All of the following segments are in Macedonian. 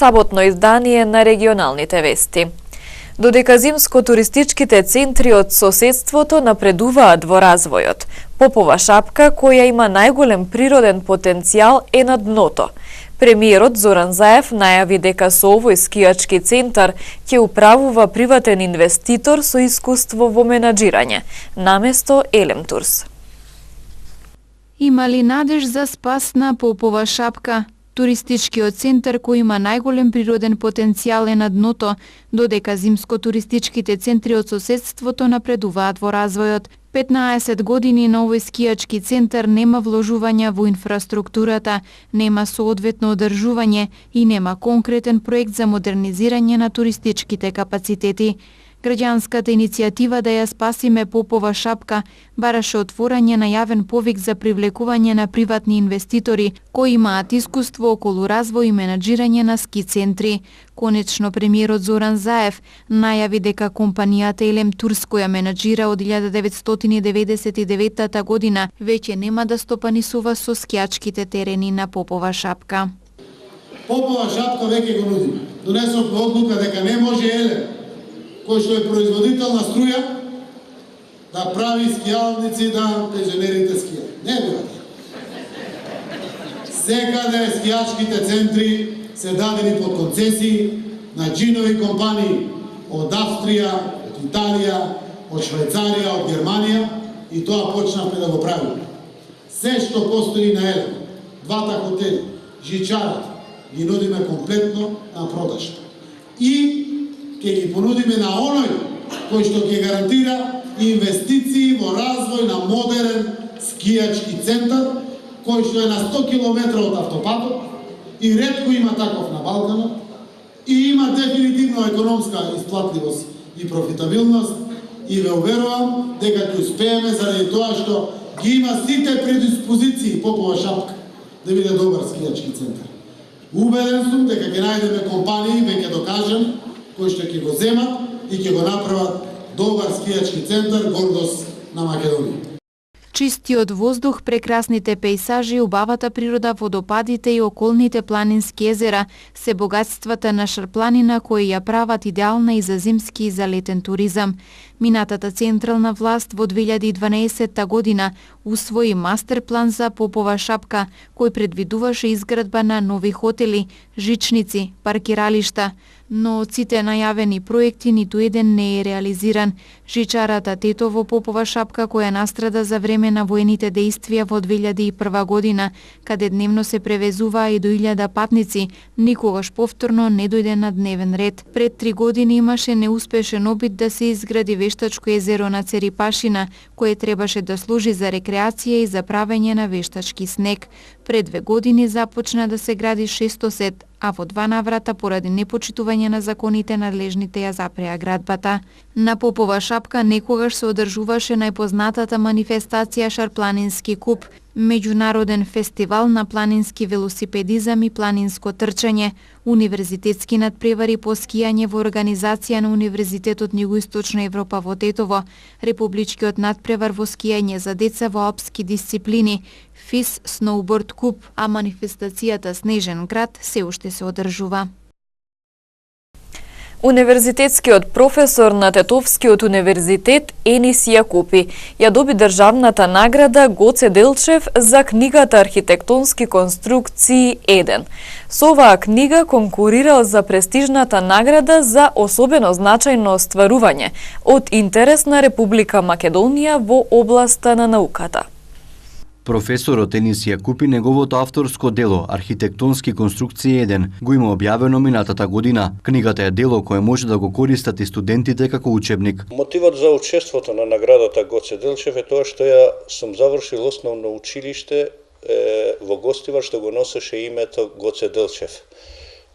саботно издание на регионалните вести. Додека зимско-туристичките центри од соседството напредуваат во развојот, Попова шапка, која има најголем природен потенцијал, е на дното. Премиерот Зоран Заев најави дека со овој скијачки центар ќе управува приватен инвеститор со искуство во менаџирање, наместо Елем Турс. Има ли надеж за спас на Попова шапка? Туристичкиот центар кој има најголем природен потенцијал е на дното, додека зимско-туристичките центри од соседството напредуваат во развојот. 15 години на овој скијачки центар нема вложувања во инфраструктурата, нема соодветно одржување и нема конкретен проект за модернизирање на туристичките капацитети. Граѓанската иницијатива да ја спасиме Попова шапка бараше отворање на јавен повик за привлекување на приватни инвеститори кои имаат искуство околу развој и менаџирање на ски центри. Конечно, премиерот Зоран Заев најави дека компанијата Елем Турс, која менаџира од 1999 година, веќе нема да стопанисува со скијачките терени на Попова шапка. Попова шапка веќе го нудиме. Донесовме одлука дека не може Елем, кој што е производител на струја, да прави скијалници да пензионерите скијат. Не бива. Секаде скијачките центри се дадени под концесии на джинови компании од Австрија, од Италија, од Швајцарија, од Германија и тоа почнавме да го правиме. Се што постои на Елем, двата хотели, жичарата, ги нудиме комплетно на продажба. И ќе ги понудиме на оној кој што ќе гарантира инвестиции во развој на модерен скијачки центар, кој што е на 100 км од автопатот и ретко има таков на Балканот и има дефинитивно економска исплатливост и профитабилност и ве уверувам дека ќе успееме заради тоа што ги има сите предиспозиции Попова шапка да биде добар скијачки центар. Убеден сум дека ќе најдеме компании, веќе докажем, кои што ќе го земат и ќе го направат добар скијачки центар, гордост на Македонија. Чистиот воздух, прекрасните пејсажи, убавата природа, водопадите и околните планински езера се богатствата на Шарпланина кои ја прават идеална и за зимски и за летен туризам. Минатата централна власт во 2012 година усвои мастерплан за Попова шапка, кој предвидуваше изградба на нови хотели, жичници, паркиралишта, но од сите најавени проекти ниту еден не е реализиран. Жичарата Тетово Попова шапка која настрада за време на воените дејствија во 2001 година, каде дневно се превезуваа и до 1000 патници, никогаш повторно не дојде на дневен ред. Пред 3 години имаше неуспешен обид да се изгради вештачко езеро на Церипашина, кое требаше да служи за рекреација и за правење на вештачки снег. Пред 2 години започна да се гради 600 сет, а во 2 наврата поради непочитување на законите надлежните ја запреа градбата. На Попова шапка некогаш се одржуваше најпознатата манифестација Шарпланински куп, меѓународен фестивал на планински велосипедизам и планинско трчање, универзитетски надпревари по скијање во организација на Универзитетот Југоисточна Европа во Тетово, републичкиот надпревар во скијање за деца во алпски дисциплини, ФИС Сноуборд куп, а манифестацијата Снежен град се уште се одржува. Универзитетскиот професор на Тетовскиот универзитет Енис Јакупи ја доби државната награда Гоце Делчев за книгата Архитектонски конструкции 1. Со оваа книга конкурирал за престижната награда за особено значајно остварување од интерес на Република Македонија во областа на науката. Професорот Енис Јакупи неговото авторско дело Архитектонски конструкции 1 го има објавено минатата година. Книгата е дело кое може да го користат и студентите како учебник. Мотивот за учеството на наградата Гоце Делчев е тоа што ја сум завршил основно училиште во Гостивар што го носеше името Гоце Делчев.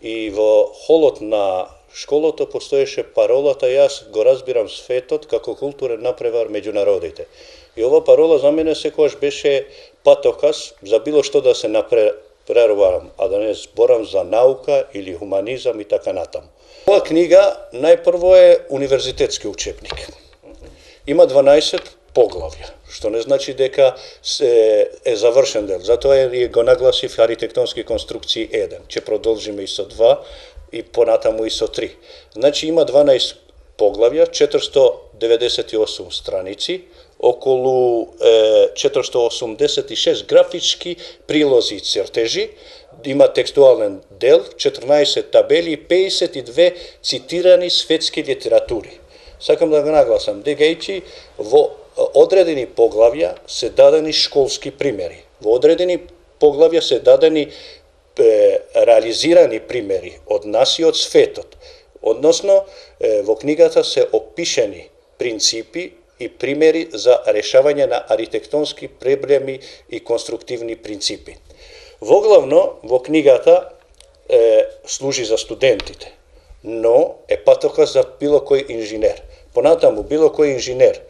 И во холот на школото постоеше паролата "Јас го разбирам светот како културен напревар меѓу народите". И ова парола за мене секогаш беше патоказ за било што да се напрерварам, а да не зборам за наука или хуманизам и така натаму. Ова книга најпрво е универзитетски учебник. Има 12 поглавја, што не значи дека е завршен дел. Затоа го нагласив Архитектонски конструкции 1. Ќе продолжиме и со 2, и понатаму и со 3. Значи има 12 поглавја, 498 страници, околу 486 графички прилози и цртежи, има текстуален дел, 14 табели и 52 цитирани светски литератури. Сакам да го нагласам, дека во одредени поглавја се дадени школски примери. Во одредени поглавја се дадени реализирани примери од нас и од светот. Односно, во книгата се опишени принципи и примери за решавање на архитектонски проблеми и конструктивни принципи. Воглавно, во книгата служи за студентите, но е патока за било кој инженер. Понатаму, било кој инженер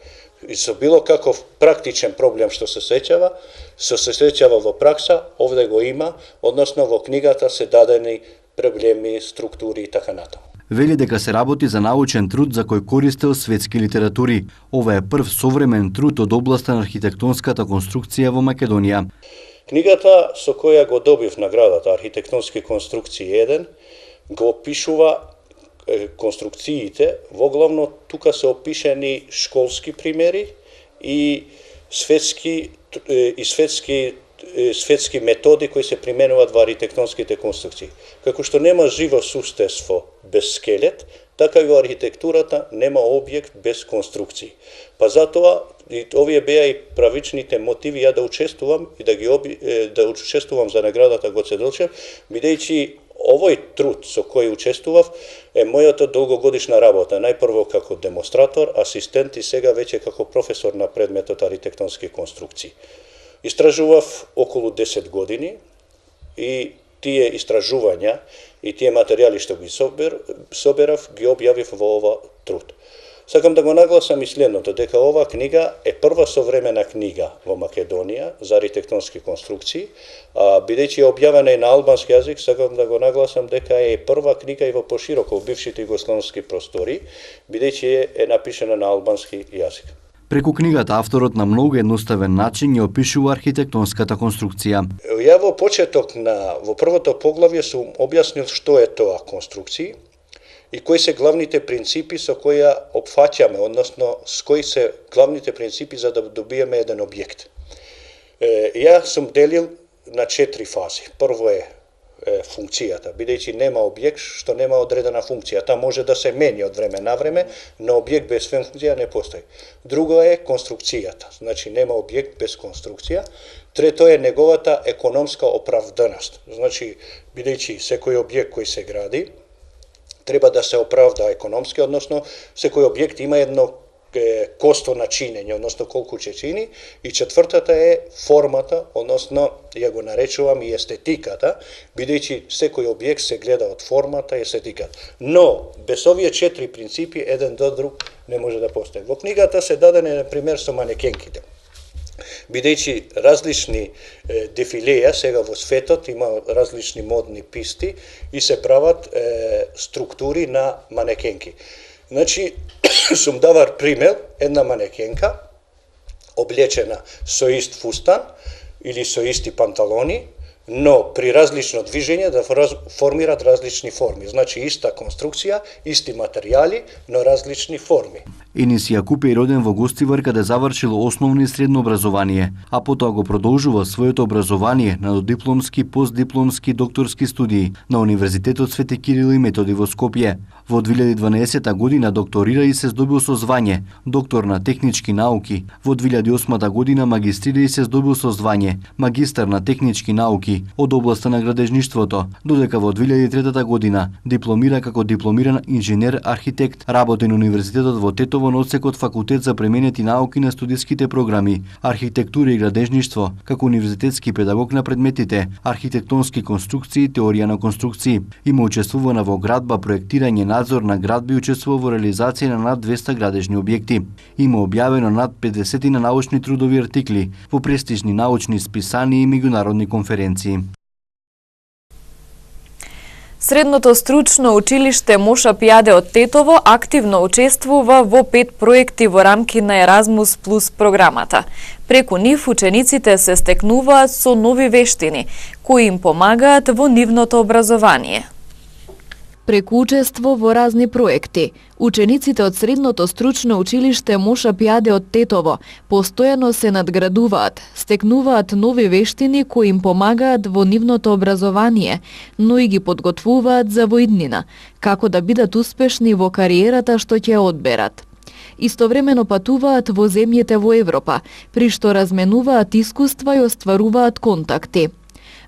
и со било каков практичен проблем што се сеќава во пракса, овде го има, односно во книгата се дадени проблеми, структури и така натаму. Вели дека се работи за научен труд за кој користел светски литератури. Ова е прв современ труд од областа на архитектонската конструкција во Македонија. Книгата со која го добив наградата Архитектонски конструкции 1 го опишува конструкциите, воглавно тука се опишени школски примери и светски методи кои се применуваат во архитектонските конструкции. Како што нема живо суштество без скелет, така и во архитектурата нема објект без конструкции. Па затоа и овие беа и правичните мотиви ја да учествувам и да учествувам за наградата Гоце Делчев, бидејќи овој труд со кој учествував е мојата долгогодишна работа, најпрво како демонстратор, асистент и сега веќе како професор на предметот архитектонски конструкции. Истражував околу 10 години и тие истражувања и тие материјали што ги соберав, ги објавив во ова труд. Сакам да го нагласам и следното, дека ова книга е прва современа книга во Македонија за архитектонски конструкции, бидејќи е објавена и на албански јазик, сакам да го нагласам дека е прва книга и во пошироко бившите југословски простори, бидејќи е напишана на албански јазик. Преку книгата авторот на многу едноставен начин ја опишува архитектонската конструкција. Ја во почеток во првото поглавје сум објаснил што е тоа конструкции и кои се главните принципи со кои ја опфаќаме, односно с кои се главните принципи за да добиеме еден објект. Ја сум делил на 4 фази. Прво е функцијата, бидејќи нема објект што нема одредена функција. Таа може да се мени од време на време, но објект без функција не постои. Друго е конструкцијата, значи нема објект без конструкција. Трето е неговата економска оправданост, значи бидејќи секој објект кој се гради треба да се оправда економски, односно секој објект има едно косто на чинење, односно колку ќе чини, и четвртата е формата, односно ја го наречувам и естетиката, бидејќи секој објект се гледа од формата и естетиката. Но без овие 4 принципи еден до друг не може да постои. Во книгата се дадени на пример со манекенките. Бидејќи различни дефилеја сега во светот има различни модни писти и се прават структури на манекенки. Значи, сум давар пример, една манекенка, облечена со ист фустан или со исти панталони, но при различно движење да формират различни форми. Значи, иста конструкција, исти материјали, но различни форми. Енис Јакупи е роден во Гостивар, каде завршил основно и средно образование, а потоа го продолжува своето образование на додипломски, постдипломски, докторски студии на Универзитетот Свети Кирил и Методи во Скопје. Во 2012 година докторира и се здобил со звање доктор на технички науки. Во 2008 година магистрира и се здобил со звање магистар на технички науки од областа на градежништвото, додека во 2003 година дипломира како дипломиран инженер-архитект, работи на Универзитетот во Тетово на одсекот Факултет за пременети науки на студиските програми, архитектура и градежништво, како универзитетски педагог на предметите, архитектонски конструкции и теорија на конструкции. Има учествувано во градба, проектирање, надзор на градби и учествува во реализација на над 200 градежни објекти. Има објавено над 50 на научни трудови артикли во престижни научни списанија и меѓународни конференции. Средното стручно училиште Моша Пијаде од Тетово активно учествува во 5 проекти во рамки на Еразмус Плюс програмата. Преку нив учениците се стекнуваат со нови вештини, кои им помагаат во нивното образование. Преку учество во разни проекти, учениците од Средното стручно училиште Моша Пјаде од Тетово постојано се надградуваат, стекнуваат нови вештини кои им помагаат во нивното образование, но и ги подготвуваат за воиднина, како да бидат успешни во кариерата што ќе одберат. Истовремено патуваат во земјите во Европа, при што разменуваат искуства и остваруваат контакти.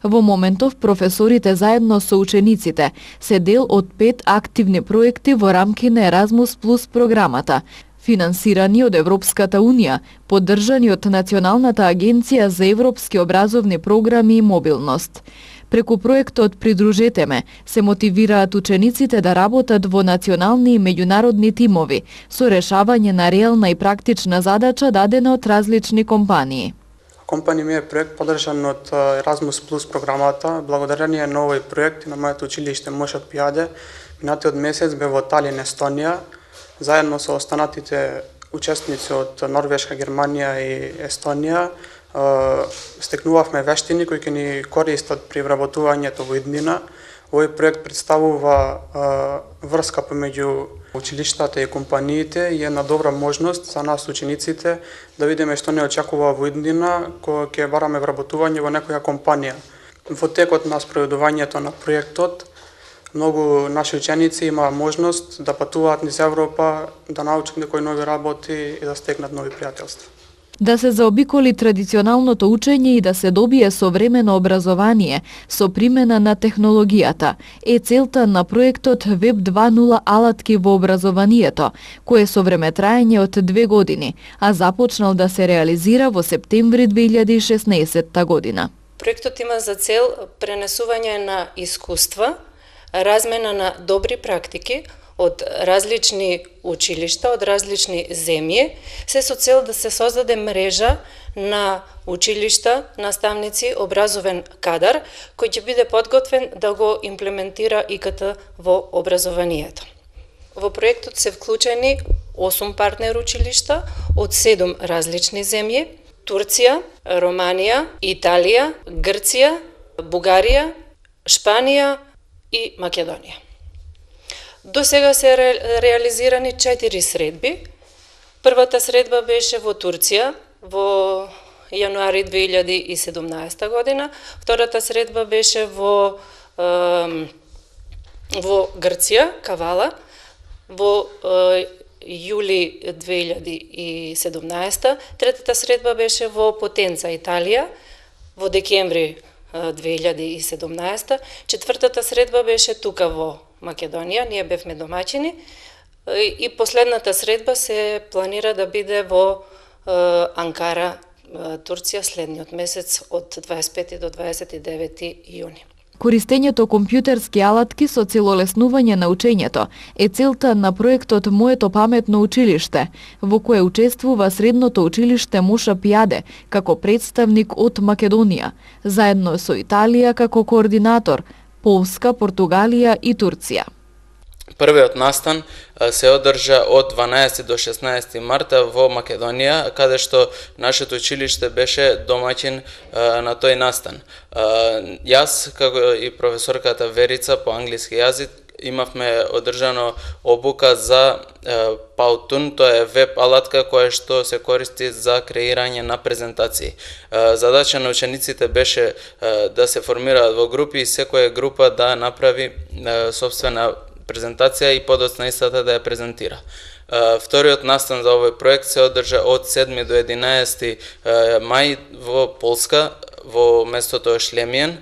Во моментов професорите заедно со учениците се дел од 5 активни проекти во рамки на Еразмус Плюс програмата, финансирани од Европската Унија, поддржани од Националната агенција за европски образовни програми и мобилност. Преку проектот Придружете ме се мотивираат учениците да работат во национални и меѓународни тимови со решавање на реална и практична задача дадена од различни компании. Компанија ми е проект поддржан од Erasmus Plus програмата. Благодарение на овој проект на моето училиште Моша Пјаде, минатиот месец бе во Талин, Естонија, заедно со останатите учесници од Норвешка, Германија и Естонија, стекнувавме вештини кои ќе ни користат при вработувањето во иднина. Овој проект представува врска помеѓу училиштата и компаниите и една добра можност за нас учениците да видиме што не очекува во иднина кога ќе бараме вработување во некоја компанија. Во текот на спроведувањето на проектот, многу наши ученици имаа можност да патуваат низ Европа, да научат некои нови работи и да стекнат нови пријателства. Да се заобиколи традиционалното учење и да се добие современо образование со примена на технологијата е целта на проектот Web 2.0 алатки во образованието, кој е со времетраење од 2 години, а започнал да се реализира во септември 2016 година. Проектот има за цел пренесување на искуства, размена на добри практики од различни училишта, од различни земји, се со цел да се создаде мрежа на училишта, наставници, образовен кадар, кој ќе биде подготвен да го имплементира ИКТ во образованието. Во проектот се вклучени 8 партнер училишта од 7 различни земји: Турција, Романија, Италија, Грција, Бугарија, Шпанија и Македонија. До сега се реализирани 4 средби. Првата средба беше во Турција во јануари 2017 година, втората средба беше во Грција, Кавала, во јули 2017, третата средба беше во Потенца, Италија, во декември 2017, четвртата средба беше тука во Македонија, ние бевме домаќини, и последната средба се планира да биде во Анкара, Турција, следниот месец од 25 до 29 јуни. Користењето компјутерски алатки со цел олеснување на учењето е целта на проектот Моето паметно училиште, во кое учествува Средното училиште Моша Пјаде како представник од Македонија, заедно со Италија како координатор, Полска, Португалија и Турција. Првиот настан се одржа од 12 до 16 марта во Македонија, каде што нашето училиште беше домаќин на тој настан. Јас, како и професорката Верица по англиски јазик, имавме одржано обука за Powtoon, тоа е веб алатка која што се користи за креирање на презентации. Задача на учениците беше да се формираат во групи и секоја група да направи сопствена презентација и подоцна истата да ја презентира. Вториот настан за овој проект се одржа од 7 до 11 мај во Полска, во местото Шлемиен,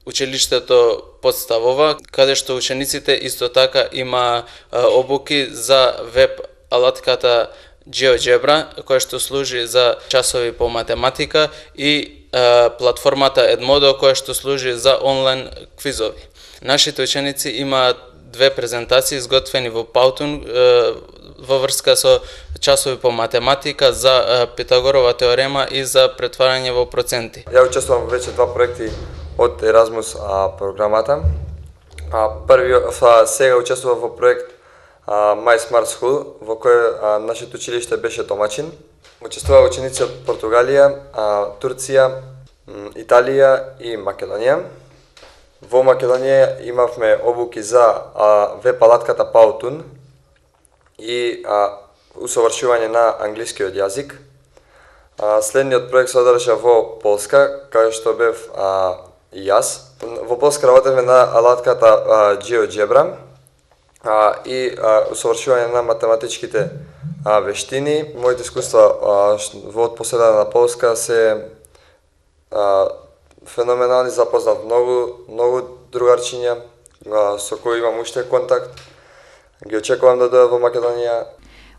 училиштето подставува, каде што учениците исто така има обуки за веб алатката GeoGebra, која што служи за часови по математика, и платформата Edmodo, која што служи за онлайн квизови. Нашите ученици имаат 2 презентации изготвени во Powtoon во врска со часови по математика за Питагорова теорема и за претварање во проценти. Ја учествувам во веќе 2 проекти од Erasmus програмата. Сега учествував во проект My Smart School, во кој нашето училиште беше домаќин. Учествуваа ученици од Португалија, Турција, Италија и Македонија. Во Македонија имавме обуки за веб-алатката Powtoon и усовршување на англискиот јазик. Следниот проект се одржа во Полска, каде што бев и јас. Во Полска работевме на алатката GeoGebra и усовршување на математичките вештини. Моите искуства во поседа на Полска се феноменални, запознав многу другарчиња со кои имам уште контакт. Ги очекувам да дојдат во Македонија.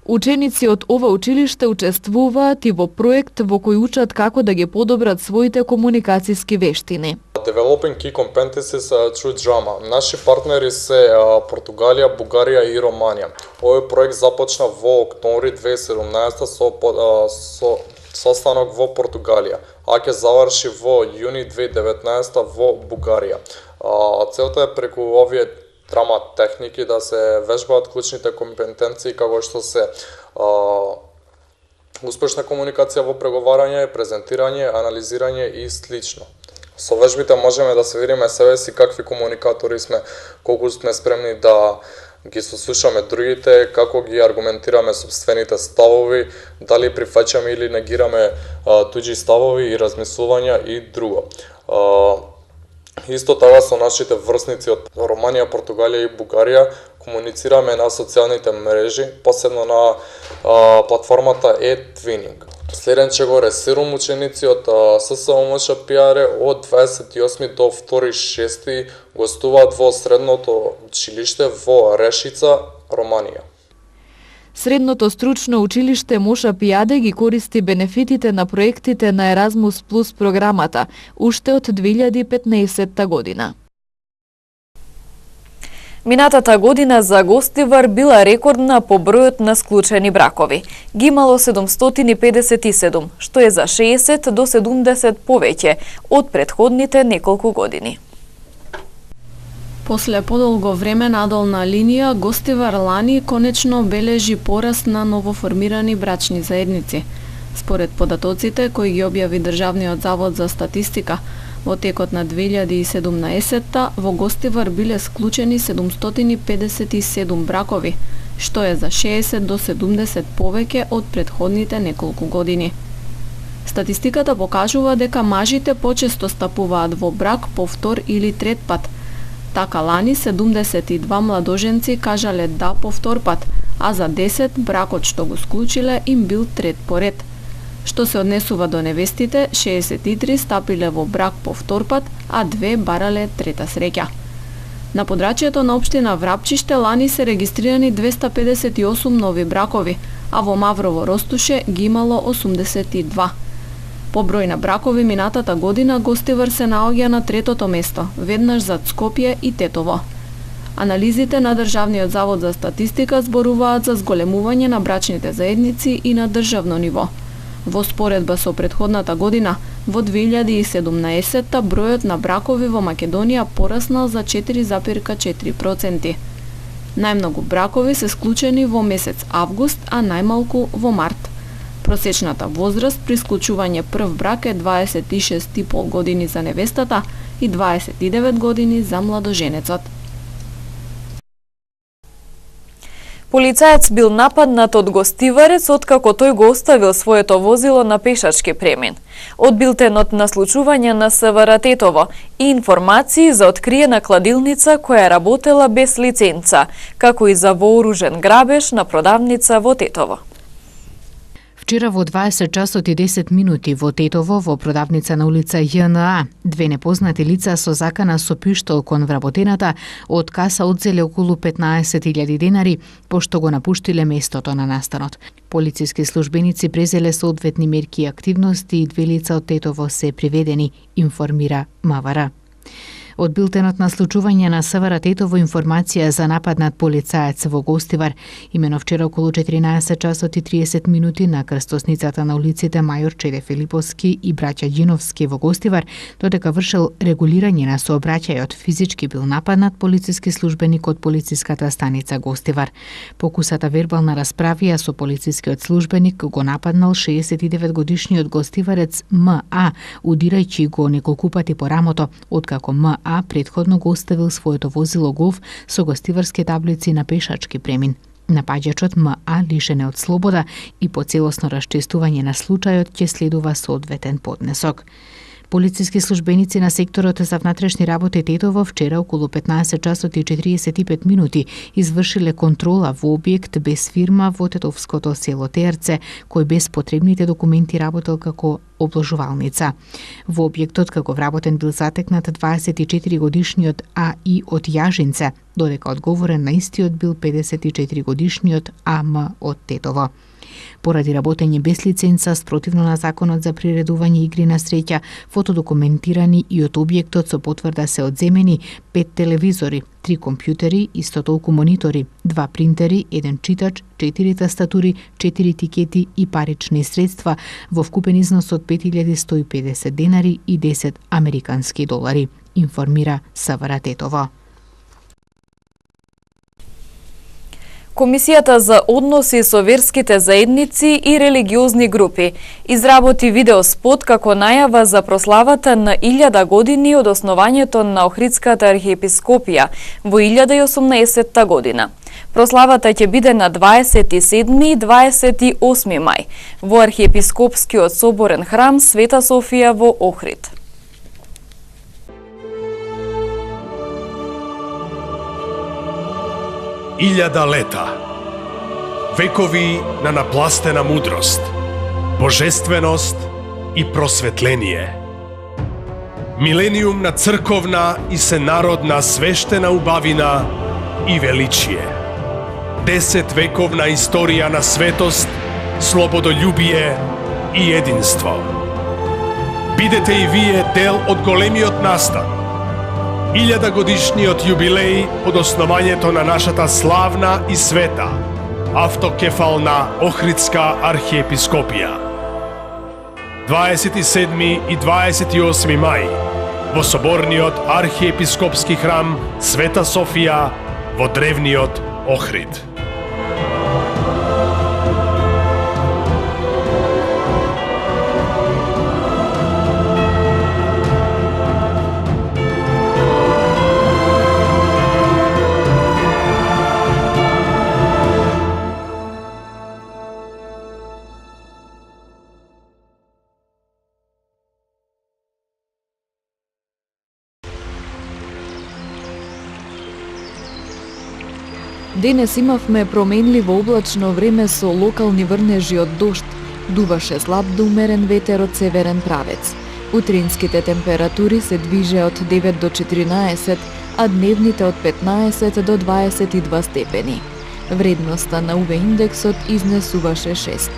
Ученици од ова училиште учествуваат и во проект во кој учат како да ги подобрат своите комуникацијски вештини. Developing key competencies through drama. Наши партнери се Португалија, Бугарија и Романија. Овој проект започна во октомври 2017 со состанок во Португалија, а ќе заврши во јуни 2019 во Бугарија. Целта е преку овие драма техники да се вежбаат клучните компетенции како што се успешна комуникација во преговарање, презентирање, анализирање и слично. Со вежбите можеме да се видиме себе си какви комуникатори сме, колку сме спремни да ги сослушаме другите, како ги аргументираме собствените ставови, дали прифаќаме или негираме туѓи ставови и размислувања и друго. Исто така со нашите врсници од Романија, Португалија и Бугарија комуницираме на социјалните мрежи, посебно на платформата e-Twinning. Следен ќе го ресирам ученици од ССОМШ Пиаре од 28 до 2.6 гостуваат во средното училиште во Решица, Романија. Средното стручно училиште Моша Пијаде ги користи бенефитите на проектите на Еразмус Плюс програмата уште од 2015 година. Минатата година за Гостивар била рекордна по бројот на склучени бракови. Ги имало 757, што е за 60 до 70 повеќе од претходните неколку години. После подолго време надолна линија, Гостивар лани конечно бележи пораст на новоформирани брачни заедници. Според податоците кои ги објави Државниот завод за статистика, во текот на 2017 во Гостивар биле склучени 757 бракови, што е за 60 до 70 повеќе од претходните неколку години. Статистиката покажува дека мажите почесто стапуваат во брак по втор или трет пат. Така лани 72 младоженци кажале да по втор пат, а за 10 бракот што го склучиле им бил трет поред. Што се однесува до невестите, 63 стапиле во брак по втор пат, а 2 барале трета среќа. На подрачјето на општина Врапчиште лани се регистрирани 258 нови бракови, а во Маврово Ростуше ги имало 82. По број на бракови минатата година Гостивар се наоѓа на третото место, веднаш зад Скопје и Тетово. Анализите на Државниот завод за статистика зборуваат за зголемување на брачните заедници и на државно ниво. Во споредба со претходната година, во 2017 бројот на бракови во Македонија пораснал за 4,4%. Најмногу бракови се склучени во месец август, а најмалку во март. Просечната возраст при склучување прв брак е 26,5 години за невестата и 29 години за младоженецот. Полицаец бил нападнат од гостиварец откако тој го оставил своето возило на пешачки премин. Од билтенот на случување на СВР Тетово и информации за откриена кладилница која работела без лиценца, како и за вооружен грабеж на продавница во Тетово. Вчера во 20 часот и 10 минути во Тетово, во продавница на улица ЈНА, две непознати лица со закана со пиштол кон вработената од каса одзеле околу 15.000 денари, пошто го напуштиле местото на настанот. Полициски службеници презеле соодветни мерки и активности и две лица од Тетово се приведени, информира МВР. Од билтенот на случување на СВР Тетово информација за напад над полицаец во Гостивар, имено вчера околу 14 часот и 30 минути на крстосницата на улиците Мајор Чеде Филиповски и Браќа Ѓиновски во Гостивар, додека вршел регулирање на сообраќајот, физички бил нападнат полициски службеник од полициската станица Гостивар. Покусата вербална расправија со полицискиот службеник го нападнал 69 годишниот гостиварец МА, удирајќи го неколку пати по рамото, откако МА ＪНА претходно го оставил своето возило Голф со гостиварски таблици на пешачки премин. Напаѓачот МА, лишен е од слобода и по целосно расчистување на случајот ќе следува соодветен поднесок. Полициски службеници на секторот за внатрешни работи Тетово вчера околу 15 часот и 45 минути извршиле контрола во објект без фирма во тетовското село Терце, кој без потребните документи работел како обложувалница. Во објектот како вработен бил затекнат 24 годишниот АИ од Јажинце, додека одговорен на истиот бил 54 годишниот АМ од Тетово. Поради работење без лиценца, спротивно на законот за приредување игри на среќа, фотодокументирани и од објектот со потврда се одземени 5 телевизори, 3 компјутери, исто толку монитори, 2 принтери, 1 читач, 4 тастатури, 4 тикети и парични средства во вкупен износ од 5150 денари и 10 американски долари, информира СВР Тетово. Комисијата за односи со верските заедници и религиозни групи изработи видеоспот како најава за прославата на 1000 години од основањето на Охридската архиепископија во 1018 година. Прославата ќе биде на 27 и 28 мај во архиепископскиот соборен храм Света Софија во Охрид. Илјада лета, векови на напластена мудрост, божественост и просветление. Милениум на црковна и сенародна свештена убавина и величие. 10 вековна историја на светост, слободолюбие и единство. Бидете и вие дел од големиот настан, 1000 годишниот јубилеј од основањето на нашата славна и света автокефална Охридска архиепископија. 27 и 28 мај во соборниот архиепископски храм Света Софија во древниот Охрид. Денес имавме променливо облачно време со локални врнежи од дожд. Дуваше слаб до умерен ветер од северен правец. Утринските температури се движеа од 9 до 14, а дневните од 15 до 22 степени. Вредноста на УВ индексот изнесуваше 6.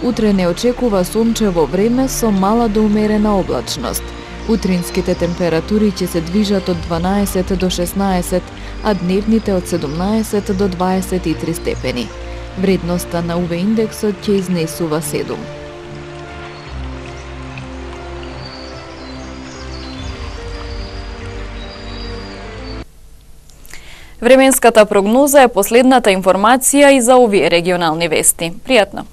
Утре не очекува сончево време со мала до умерена облачност. Утринските температури ќе се движат од 12 до 16, а дневните од 17 до 23 степени. Вредноста на УВ индексот ќе изнесува 7. Временската прогноза е последната информација и за овие регионални вести. Пријатно!